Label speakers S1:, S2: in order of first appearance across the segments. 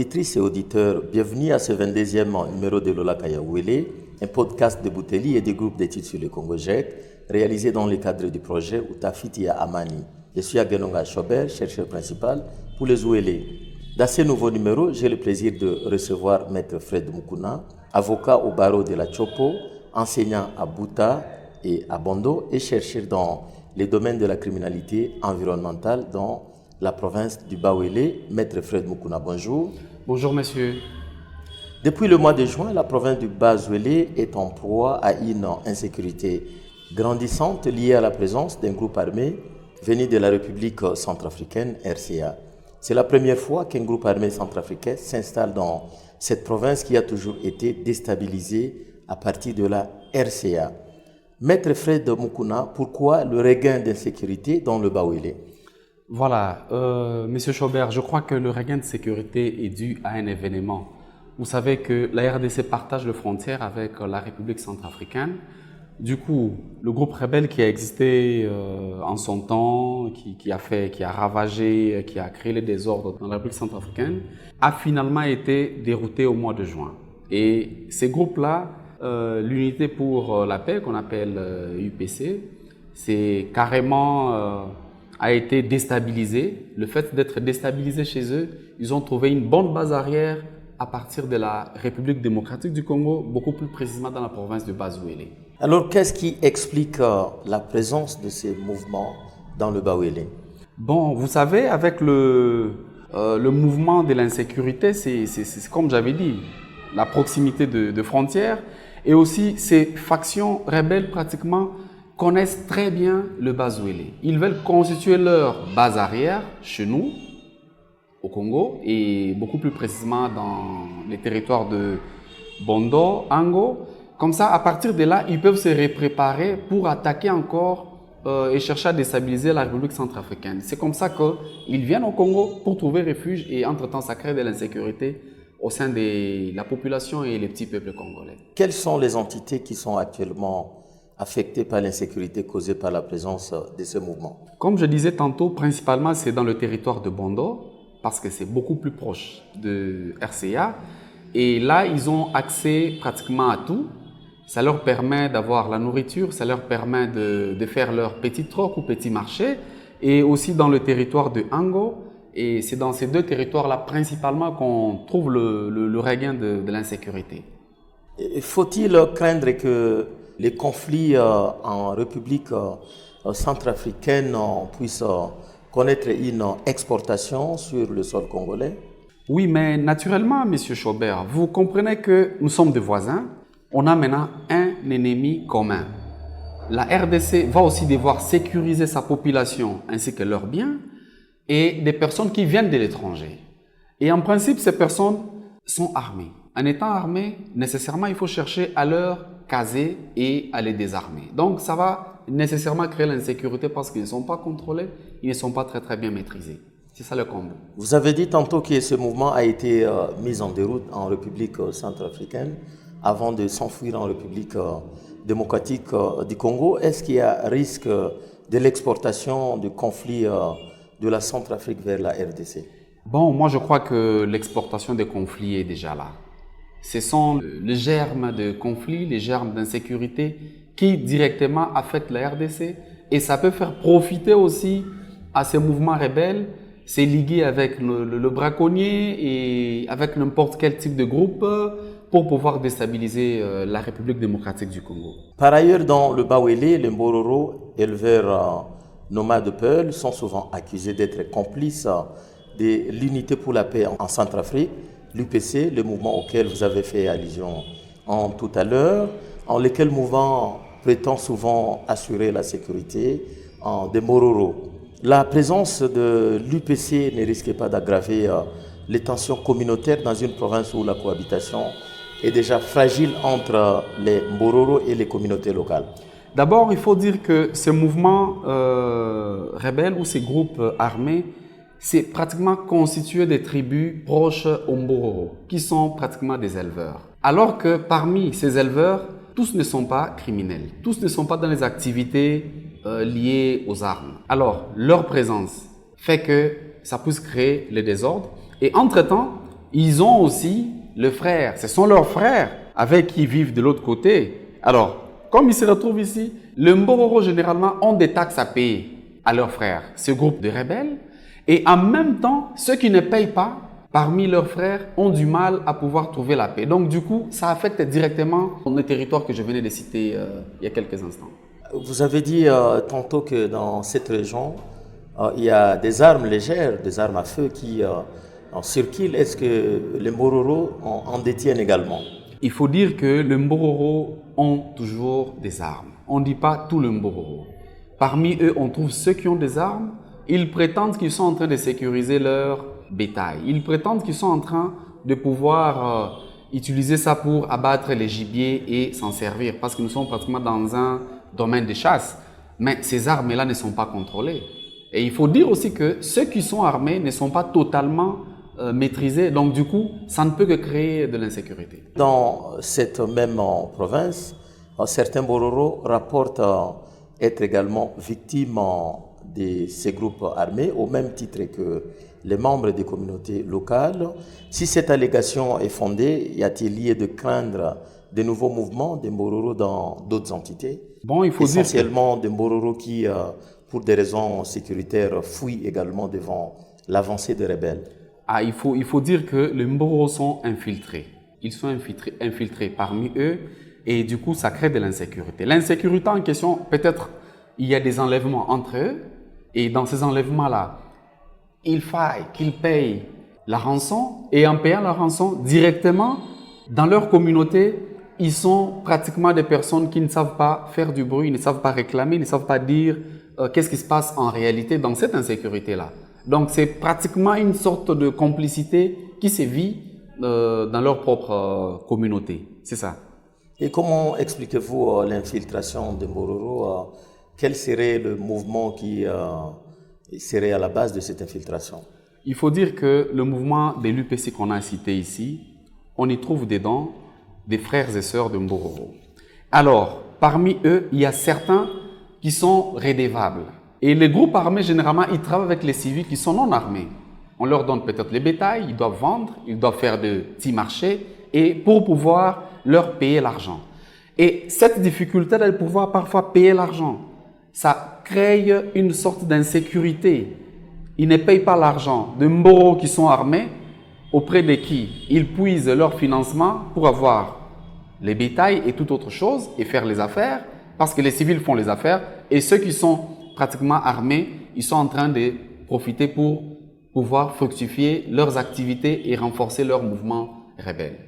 S1: Auditrices et auditeurs, bienvenue à ce 22e numéro de Lola Kayawele, un podcast de Bouteli et du groupe d'études sur le Congo GEC, réalisé dans le cadre du projet Utafitia Amani. Je suis Agenonga Chobert, chercheur principal pour les Ouélé. Dans ce nouveau numéro, j'ai le plaisir de recevoir Maître Fred Mukuna, avocat au barreau de la Chopo, enseignant à Bouta et à Bondo et chercheur dans les domaines de la criminalité environnementale dans la province du Bawele. Maître Fred Mukuna, bonjour.
S2: Bonjour monsieur.
S1: Depuis le mois de juin, la province du Bawele est en proie à une insécurité grandissante liée à la présence d'un groupe armé venu de la République centrafricaine, RCA. C'est la première fois qu'un groupe armé centrafricain s'installe dans cette province qui a toujours été déstabilisée à partir de la RCA. Maître Fred Mukuna, pourquoi le regain d'insécurité dans le Bawele?
S2: Voilà, monsieur Chobert, je crois que le regain de sécurité est dû à un événement. Vous savez que la RDC partage les frontières avec la République centrafricaine. Du coup, le groupe rebelle qui a existé en son temps, qui a ravagé, qui a créé les désordres dans la République centrafricaine, a finalement été dérouté au mois de juin. Et ces groupes-là, l'unité pour la paix, qu'on appelle UPC, c'est carrément a été déstabilisé. Le fait d'être déstabilisé chez eux, ils ont trouvé une bonne base arrière à partir de la République démocratique du Congo, beaucoup plus précisément dans la province de Bawele.
S1: Alors, qu'est-ce qui explique la présence de ces mouvements dans le Bawele?
S2: Bon, vous savez, avec le mouvement de l'insécurité, c'est comme j'avais dit, la proximité de frontières et aussi ces factions rebelles pratiquement connaissent très bien le Bawele. Ils veulent constituer leur base arrière chez nous, au Congo, et beaucoup plus précisément dans les territoires de Bondo, Ango. Comme ça, à partir de là, ils peuvent se préparer pour attaquer encore et chercher à déstabiliser la République centrafricaine. C'est comme ça qu'ils viennent au Congo pour trouver refuge et entre-temps, ça crée de l'insécurité au sein de la population et les petits peuples congolais.
S1: Quelles sont les entités qui sont actuellement affectés par l'insécurité causée par la présence de ce mouvement?
S2: Comme je disais tantôt, principalement c'est dans le territoire de Bondo, parce que c'est beaucoup plus proche de RCA. Et là, ils ont accès pratiquement à tout. Ça leur permet d'avoir la nourriture, ça leur permet de faire leur petit troc ou petit marché. Et aussi dans le territoire de Ango. Et c'est dans ces deux territoires-là principalement qu'on trouve le regain de l'insécurité.
S1: Faut-il craindre que les conflits en République centrafricaine puissent connaître une exportation sur le sol congolais?
S2: Oui, mais naturellement, monsieur Chobert, vous comprenez que nous sommes des voisins. On a maintenant un ennemi commun. La RDC va aussi devoir sécuriser sa population ainsi que leurs biens et des personnes qui viennent de l'étranger. Et en principe, ces personnes sont armées. En étant armées, nécessairement, il faut chercher à leur caser et à les désarmer. Donc, ça va nécessairement créer l'insécurité parce qu'ils ne sont pas contrôlés, ils ne sont pas très bien maîtrisés. C'est ça le comble.
S1: Vous avez dit tantôt que ce mouvement a été mis en déroute en République centrafricaine avant de s'enfuir en République démocratique du Congo. Est-ce qu'il y a risque de l'exportation du conflit de la Centrafrique vers la RDC?
S2: Bon, moi je crois que l'exportation des conflits est déjà là. Ce sont les germes de conflits, les germes d'insécurité qui directement affectent la RDC et ça peut faire profiter aussi à ces mouvements rebelles. C'est lié avec le braconnier et avec n'importe quel type de groupe pour pouvoir déstabiliser la République démocratique du Congo.
S1: Par ailleurs, dans le Bawele, les Mbororo, éleveurs nomades de Peul, sont souvent accusés d'être complices de l'unité pour la paix en Centrafrique, l'UPC, le mouvement auquel vous avez fait allusion tout à l'heure, en lequel mouvement prétend souvent assurer la sécurité des Mbororo. La présence de l'UPC ne risque pas d'aggraver les tensions communautaires dans une province où la cohabitation est déjà fragile entre les Mbororo et les communautés locales?
S2: D'abord, il faut dire que ces mouvements rebelles ou ces groupes armés, c'est pratiquement constitué des tribus proches aux Mbororo, qui sont pratiquement des éleveurs. Alors que parmi ces éleveurs, tous ne sont pas criminels, tous ne sont pas dans les activités liées aux armes. Alors, leur présence fait que ça puisse créer le désordre. Et entre-temps, ils ont aussi le frère. Ce sont leurs frères avec qui ils vivent de l'autre côté. Alors, comme ils se retrouvent ici, le Mbororo, généralement, ont des taxes à payer à leurs frères, ce groupe de rebelles. Et en même temps, ceux qui ne payent pas, parmi leurs frères, ont du mal à pouvoir trouver la paix. Donc, du coup, ça affecte directement les territoires que je venais de citer il y a quelques instants.
S1: Vous avez dit tantôt que dans cette région, il y a des armes légères, des armes à feu qui circulent. Est-ce que les Mbororo en détiennent également?
S2: Il faut dire que les Mbororo ont toujours des armes. On ne dit pas tout le Mbororo. Parmi eux, on trouve ceux qui ont des armes. Ils prétendent qu'ils sont en train de sécuriser leur bétail. Ils prétendent qu'ils sont en train de pouvoir utiliser ça pour abattre les gibiers et s'en servir. Parce que nous sommes pratiquement dans un domaine de chasse. Mais ces armes-là ne sont pas contrôlées. Et il faut dire aussi que ceux qui sont armés ne sont pas totalement maîtrisés. Donc du coup, ça ne peut que créer de l'insécurité.
S1: Dans cette même province, certains Bororo rapportent être également victimes de ces groupes armés au même titre que les membres des communautés locales. Si cette allégation est fondée, y a-t-il lieu de craindre de nouveaux mouvements des Mbororo dans d'autres entités?
S2: Bon, il faut
S1: essentiellement des Mbororo qui, pour des raisons sécuritaires, fuient également devant l'avancée des rebelles.
S2: Il faut dire que les Mbororo sont infiltrés. Ils sont infiltrés parmi eux et du coup, ça crée de l'insécurité. L'insécurité en question, peut-être, il y a des enlèvements entre eux et dans ces enlèvements-là, il faille qu'ils payent la rançon et en payant la rançon directement dans leur communauté, ils sont pratiquement des personnes qui ne savent pas faire du bruit, ne savent pas réclamer, ne savent pas dire qu'est-ce qui se passe en réalité dans cette insécurité-là. Donc, c'est pratiquement une sorte de complicité qui se vit dans leur propre communauté. C'est ça.
S1: Et comment expliquez-vous l'infiltration des Mbororo? Quel serait le mouvement qui serait à la base de cette infiltration?
S2: Il faut dire que le mouvement de l'UPC qu'on a cité ici, on y trouve dedans des frères et sœurs de Mbororo. Alors, parmi eux, il y a certains qui sont redevables. Et les groupes armés, généralement, ils travaillent avec les civils qui sont non armés. On leur donne peut-être les bétails, ils doivent vendre, ils doivent faire de petits marchés et pour pouvoir leur payer l'argent. Et cette difficulté de pouvoir parfois payer l'argent, ça crée une sorte d'insécurité. Ils ne payent pas l'argent de Mboro qui sont armés, auprès de qui ils puisent leur financement pour avoir les bétails et toute autre chose et faire les affaires, parce que les civils font les affaires et ceux qui sont pratiquement armés, ils sont en train de profiter pour pouvoir fructifier leurs activités et renforcer leur mouvement rebelle.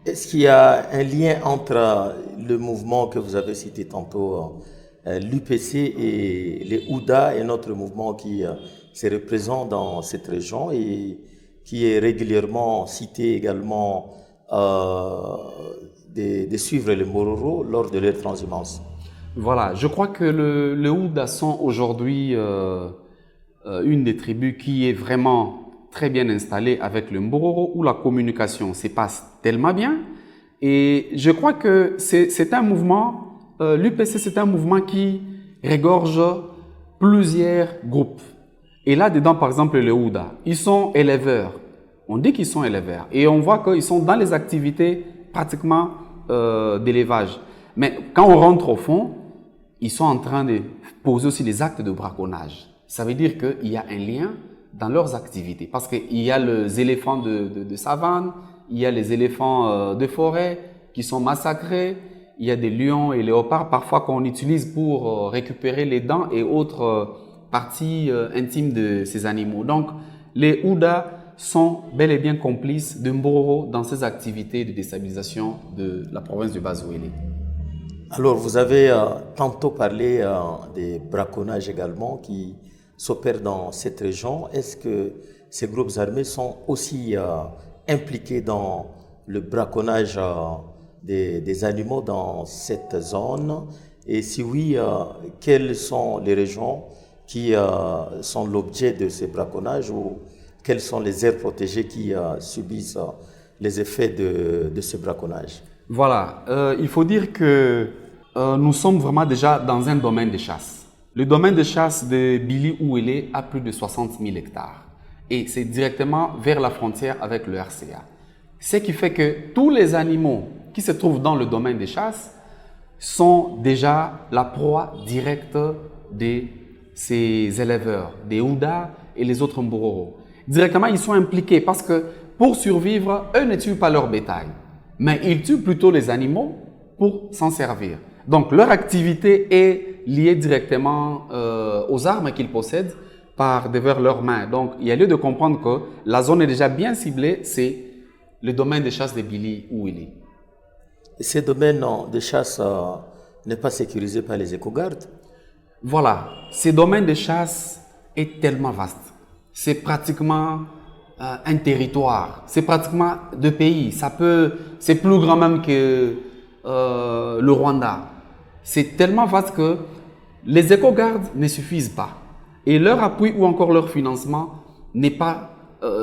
S1: Est-ce qu'il y a un lien entre le mouvement que vous avez cité tantôt, l'UPC et les Houda, et notre mouvement qui se représente dans cette région et qui est régulièrement cité également de suivre les Mbororo lors de leur transhumance?
S2: Voilà, je crois que les Houda sont aujourd'hui une des tribus qui est vraiment très bien installée avec le Mbororo, où la communication se passe tellement bien. Et je crois que c'est un mouvement, l'UPC c'est un mouvement qui regorge plusieurs groupes. Et là-dedans, par exemple, les Houda, ils sont éleveurs. On dit qu'ils sont éleveurs. Et on voit qu'ils sont dans les activités pratiquement d'élevage. Mais quand on rentre au fond, ils sont en train de poser aussi des actes de braconnage. Ça veut dire qu'il y a un lien dans leurs activités. Parce qu'il y a les éléphants de savane, il y a les éléphants de forêt qui sont massacrés, il y a des lions et léopards parfois qu'on utilise pour récupérer les dents et autres parties intimes de ces animaux. Donc, les Houda sont bel et bien complices de Mbororo dans ces activités de déstabilisation de la province de Bazouélé.
S1: Alors, vous avez tantôt parlé des braconnages également qui s'opèrent dans cette région. Est-ce que ces groupes armés sont aussi impliqués dans le braconnage des animaux dans cette zone? Et si oui, quelles sont les régions qui sont l'objet de ces braconnages, ou quelles sont les aires protégées qui subissent les effets de ce braconnage?
S2: Voilà, il faut dire que nous sommes vraiment déjà dans un domaine de chasse. Le domaine de chasse de Bili Ouélé a plus de 60 000 hectares et c'est directement vers la frontière avec le RCA. Ce qui fait que tous les animaux qui se trouvent dans le domaine des chasses sont déjà la proie directe de ces éleveurs, des Houdas et les autres Mbororo. Directement, ils sont impliqués parce que pour survivre, eux ne tuent pas leur bétail, mais ils tuent plutôt les animaux pour s'en servir. Donc, leur activité est liée directement aux armes qu'ils possèdent devers leurs mains. Donc, il y a lieu de comprendre que la zone est déjà bien ciblée, c'est le domaine de chasse de Bili ou Willy.
S1: Et ce domaine de chasse n'est pas sécurisé par les éco-gardes?
S2: Voilà, ce domaine de chasse est tellement vaste. C'est pratiquement un territoire, c'est pratiquement 2 pays. C'est plus grand même que le Rwanda. C'est tellement vaste que les éco-gardes ne suffisent pas. Et leur appui ou encore leur financement n'est pas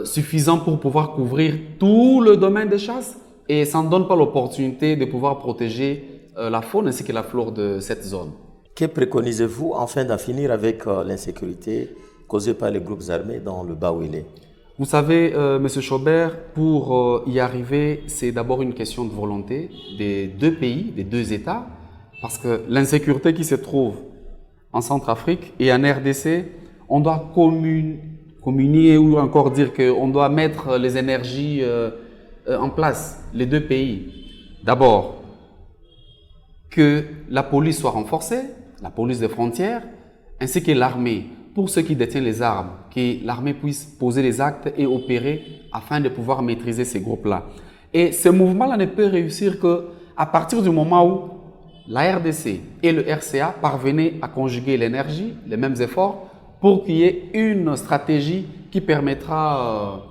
S2: suffisant pour pouvoir couvrir tout le domaine de chasse et ça ne donne pas l'opportunité de pouvoir protéger la faune ainsi que la flore de cette zone.
S1: Que préconisez-vous afin d'en finir avec l'insécurité causée par les groupes armés dans le Bawele?
S2: Vous savez, M. Chaubert, pour y arriver, c'est d'abord une question de volonté des 2 pays, des 2 États, parce que l'insécurité qui se trouve en Centrafrique et en RDC, on doit communier ou encore dire qu'on doit mettre les énergies en place, les 2 pays. D'abord, que la police soit renforcée, la police des frontières, ainsi que l'armée, pour ceux qui détiennent les armes, que l'armée puisse poser les actes et opérer afin de pouvoir maîtriser ces groupes-là. Et ce mouvement-là ne peut réussir qu'à partir du moment où la RDC et le RCA parvenaient à conjuguer l'énergie, les mêmes efforts, pour qu'il y ait une stratégie qui permettra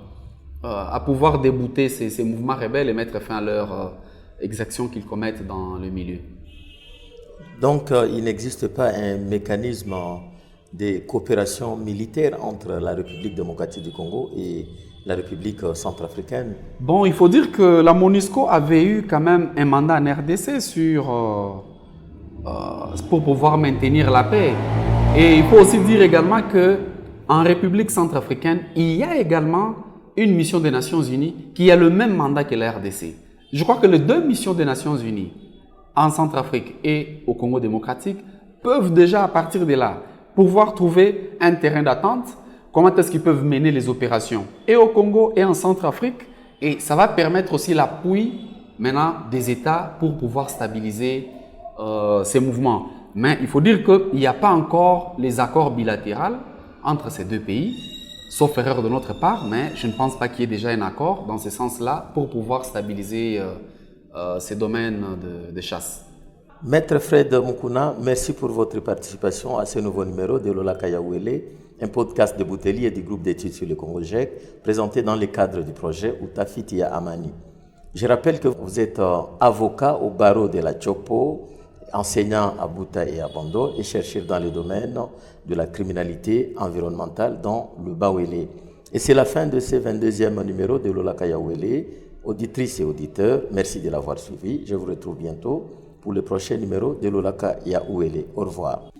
S2: à pouvoir débouter ces mouvements rebelles et mettre fin à leurs exactions qu'ils commettent dans le milieu.
S1: Donc, il n'existe pas un mécanisme de coopération militaire entre la République démocratique du Congo et la République centrafricaine?
S2: Bon, il faut dire que la MONUSCO avait eu quand même un mandat en RDC pour pouvoir maintenir la paix. Et il faut aussi dire également qu'en République centrafricaine, il y a également une mission des Nations Unies qui a le même mandat que la RDC. Je crois que les 2 missions des Nations Unies en Centrafrique et au Congo démocratique peuvent déjà, à partir de là, pouvoir trouver un terrain d'attente. Comment est-ce qu'ils peuvent mener les opérations et au Congo et en Centrafrique. Et ça va permettre aussi l'appui maintenant des États pour pouvoir stabiliser ces mouvements. Mais il faut dire qu'il n'y a pas encore les accords bilatéraux entre ces 2 pays, sauf erreur de notre part, mais je ne pense pas qu'il y ait déjà un accord dans ce sens-là pour pouvoir stabiliser ces domaines de chasse.
S1: Maître Fred Mukuna, merci pour votre participation à ce nouveau numéro de Lola Kayawele, un podcast de Bouteli et du groupe d'études sur le Congo GEC, présenté dans le cadre du projet Utafitia Amani. Je rappelle que vous êtes avocat au barreau de la Chopo, enseignant à Bouta et à Bando et chercheur dans le domaine de la criminalité environnementale dans le Bawele. Et c'est la fin de ce 22e numéro de Lola Kayawele. Auditrices et auditeurs, merci de l'avoir suivi. Je vous retrouve bientôt pour le prochain numéro de Lolaka Yaouele. Au revoir.